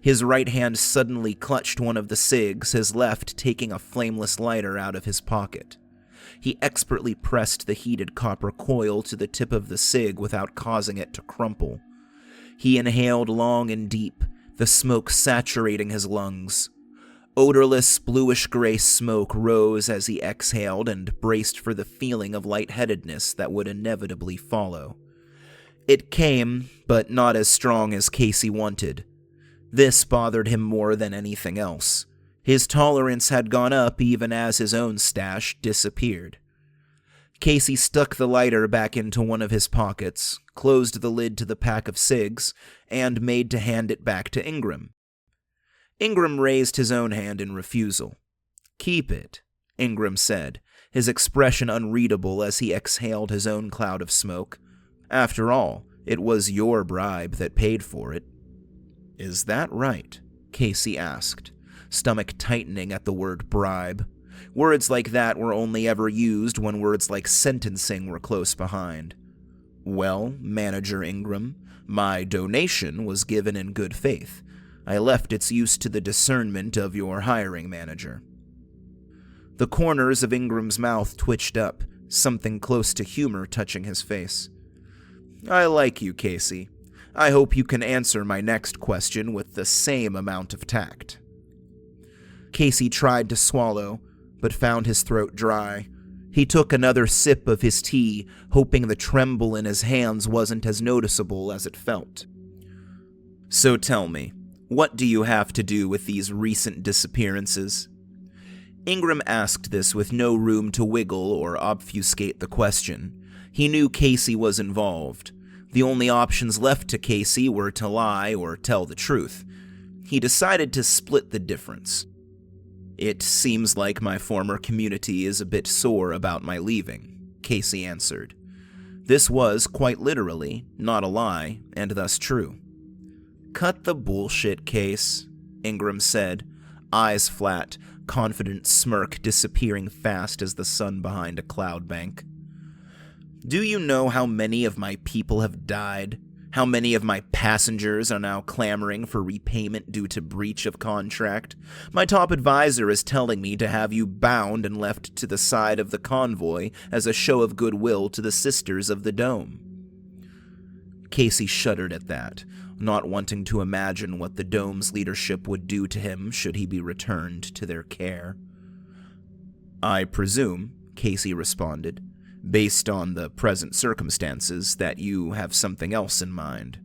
His right hand suddenly clutched one of the cigs, his left taking a flameless lighter out of his pocket. He expertly pressed the heated copper coil to the tip of the cig without causing it to crumple. He inhaled long and deep, the smoke saturating his lungs. Odorless, bluish-gray smoke rose as he exhaled and braced for the feeling of lightheadedness that would inevitably follow. It came, but not as strong as Casey wanted. This bothered him more than anything else. His tolerance had gone up even as his own stash disappeared. Casey stuck the lighter back into one of his pockets, closed the lid to the pack of cigs, and made to hand it back to Ingram. Ingram raised his own hand in refusal. "Keep it," Ingram said, his expression unreadable as he exhaled his own cloud of smoke. "After all, it was your bribe that paid for it." "Is that right?" Casey asked, stomach tightening at the word bribe. Words like that were only ever used when words like sentencing were close behind. "Well, Manager Ingram, my donation was given in good faith. I left its use to the discernment of your hiring manager." The corners of Ingram's mouth twitched up, something close to humor touching his face. "I like you, Casey. I hope you can answer my next question with the same amount of tact." Casey tried to swallow, but found his throat dry. He took another sip of his tea, hoping the tremble in his hands wasn't as noticeable as it felt. "So tell me, what do you have to do with these recent disappearances?" Ingram asked this with no room to wiggle or obfuscate the question. He knew Casey was involved. The only options left to Casey were to lie or tell the truth. He decided to split the difference. "It seems like my former community is a bit sore about my leaving," Casey answered. This was, quite literally, not a lie, and thus true. "Cut the bullshit, Case," Ingram said, eyes flat, confident smirk disappearing fast as the sun behind a cloud bank. "Do you know how many of my people have died? How many of my passengers are now clamoring for repayment due to breach of contract? My top advisor is telling me to have you bound and left to the side of the convoy as a show of goodwill to the Sisters of the Dome." Casey shuddered at that, not wanting to imagine what the Dome's leadership would do to him should he be returned to their care. "I presume," Casey responded, "based on the present circumstances, that you have something else in mind."